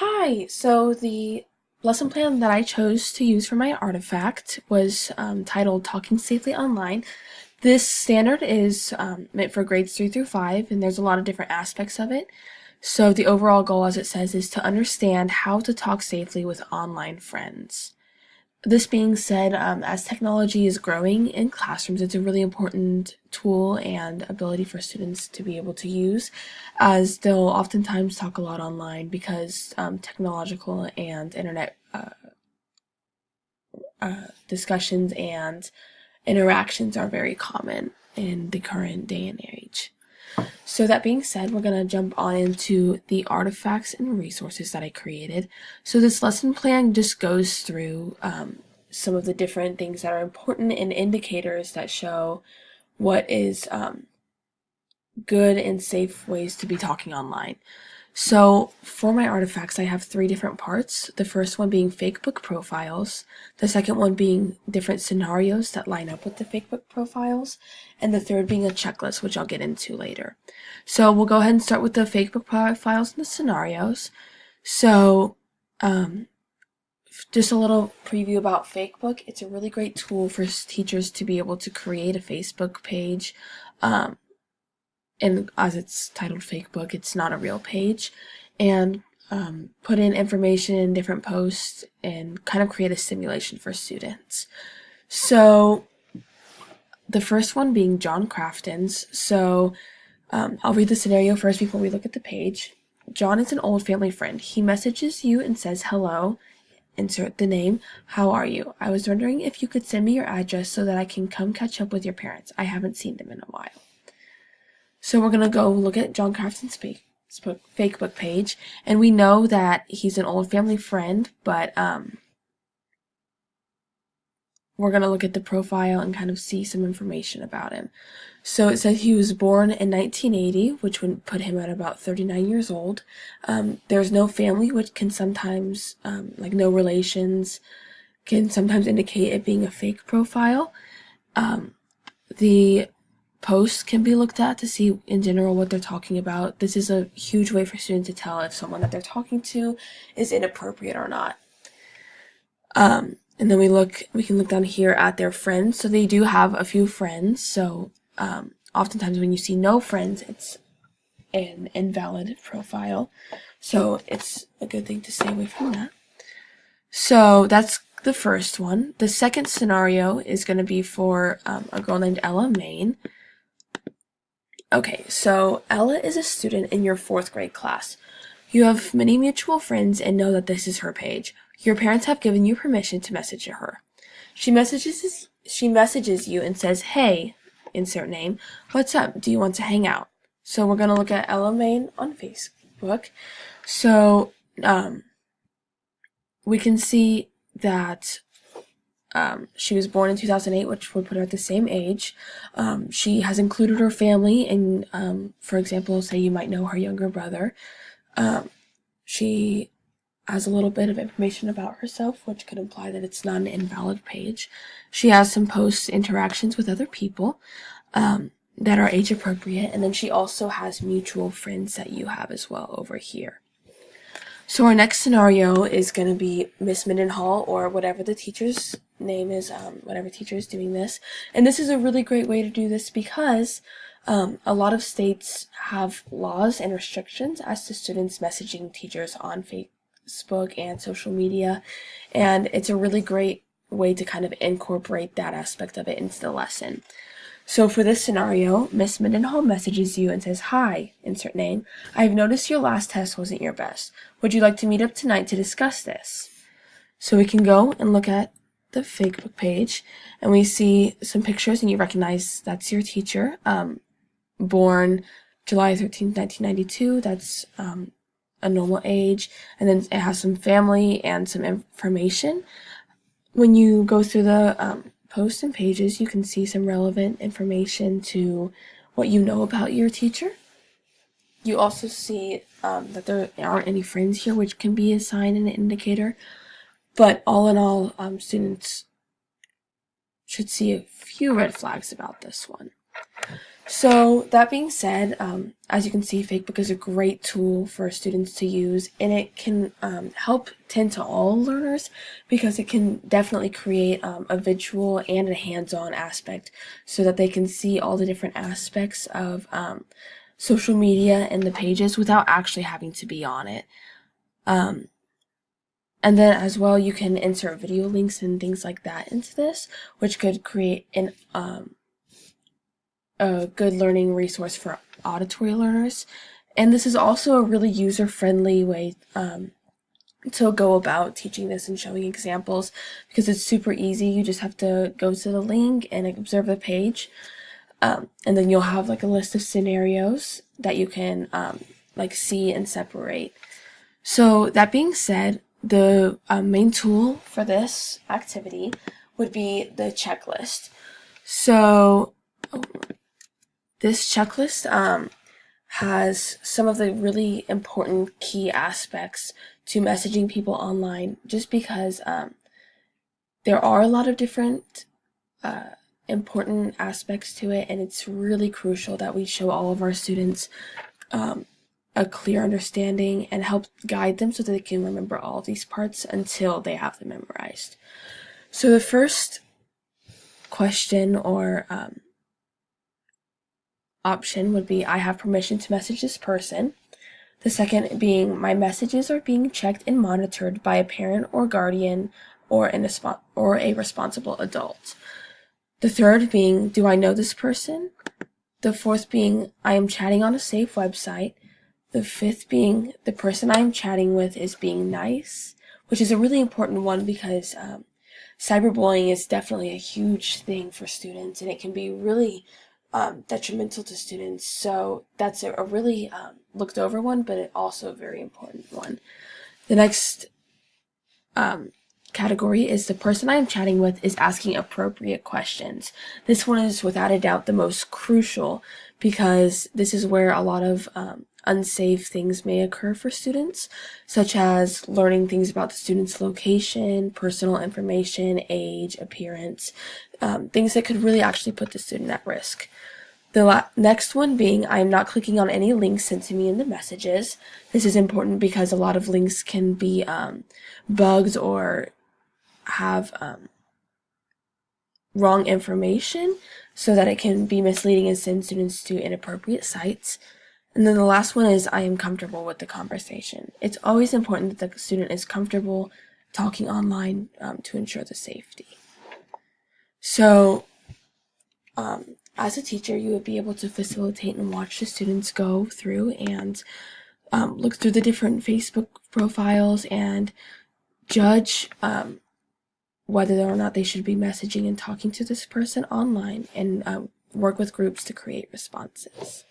Hi, so the lesson plan that I chose to use for my artifact was titled Talking Safely Online. This standard is meant for grades 3 through 5, and there's a lot of different aspects of it. So the overall goal, as it says, is to understand how to talk safely with online friends. This being said, as technology is growing in classrooms, it's a really important tool and ability for students to be able to use, as they'll oftentimes talk a lot online because technological and internet discussions and interactions are very common in the current day and age. So that being said, we're going to jump on into the artifacts and resources that I created. So this lesson plan just goes through some of the different things that are important and indicators that show what is good and safe ways to be talking online. So for my artifacts, I have 3 different parts. The first one being fakebook profiles, the second one being different scenarios that line up with the fakebook profiles, and the third being a checklist, which I'll get into later. So we'll go ahead and start with the fakebook profiles and the scenarios. So just a little preview about Fakebook. It's a really great tool for teachers to be able to create a Facebook page. And as it's titled Fakebook, it's not a real page. And put in information in different posts and kind of create a simulation for students. So the first one being John Crafton's. So I'll read the scenario first before we look at the page. John is an old family friend. He messages you and says, "Hello, insert the name. How are you? I was wondering if you could send me your address so that I can come catch up with your parents. I haven't seen them in a while." So we're going to go look at John Crafton's Fakebook page, and we know that he's an old family friend, but we're going to look at the profile and kind of see some information about him. So it says he was born in 1980, which would put him at about 39 years old. There's no family, which can sometimes, like no relations, can sometimes indicate it being a fake profile. The posts can be looked at to see in general what they're talking about. This is a huge way for students to tell if someone that they're talking to is inappropriate or not. And then we can look down here at their friends. So they do have a few friends. So oftentimes when you see no friends, it's an invalid profile. So it's a good thing to stay away from that. So that's the first one. The second scenario is going to be for a girl named Ella Main. Okay, so Ella is a student in your 4th grade class. You have many mutual friends and know that this is her page. Your parents have given you permission to message her. She messages you and says, "Hey, insert name, what's up? Do you want to hang out?" So we're going to look at Ella Main on Facebook. So we can see that she was born in 2008, which would put her at the same age. She has included her family, and for example, say you might know her younger brother. She has a little bit of information about herself, which could imply that it's not an invalid page. She has some posts, interactions with other people that are age appropriate, and then she also has mutual friends that you have as well over here. So our next scenario is going to be Miss Mendenhall, or whatever the teacher's name is, whatever teacher is doing this. And this is a really great way to do this because a lot of states have laws and restrictions as to students messaging teachers on Facebook and social media. And it's a really great way to kind of incorporate that aspect of it into the lesson. So for this scenario, Miss Mendenhall messages you and says, "Hi, insert name. I've noticed your last test wasn't your best. Would you like to meet up tonight to discuss this?" So we can go and look at the Facebook page, and we see some pictures, and you recognize that's your teacher. Born July 13th, 1992. That's a normal age. And then it has some family and some information. When you go through the posts and pages, you can see some relevant information to what you know about your teacher. You also see that there aren't any friends here, which can be a sign and an indicator. But all in all, students should see a few red flags about this one. So that being said, as you can see, Fakebook is a great tool for students to use, and it can help tend to all learners because it can definitely create a visual and a hands-on aspect so that they can see all the different aspects of social media and the pages without actually having to be on it. And then as well, you can insert video links and things like that into this, which could create a good learning resource for auditory learners. And this is also a really user-friendly way to go about teaching this and showing examples because it's super easy. You just have to go to the link and observe the page. And then you'll have like a list of scenarios that you can like see and separate. So that being said, the main tool for this activity would be the checklist. So this checklist has some of the really important key aspects to messaging people online, just because there are a lot of different important aspects to it, and it's really crucial that we show all of our students a clear understanding and help guide them so that they can remember all of these parts until they have them memorized. So the first question or option would be, I have permission to message this person. The second being, my messages are being checked and monitored by a parent or guardian or a responsible adult. The third being, do I know this person? The fourth being, I am chatting on a safe website. The fifth being, the person I am chatting with is being nice, which is a really important one because cyberbullying is definitely a huge thing for students, and it can be really detrimental to students. So that's a really looked over one, but also a very important one. The next category is, the person I am chatting with is asking appropriate questions. This one is without a doubt the most crucial because this is where a lot of unsafe things may occur for students, such as learning things about the student's location, personal information, age, appearance, things that could really actually put the student at risk. The next one being, I am not clicking on any links sent to me in the messages. This is important because a lot of links can be bugs or have wrong information so that it can be misleading and send students to inappropriate sites. And then the last one is, I am comfortable with the conversation. It's always important that the student is comfortable talking online to ensure the safety. So as a teacher, you would be able to facilitate and watch the students go through and look through the different Facebook profiles and judge whether or not they should be messaging and talking to this person online, and work with groups to create responses.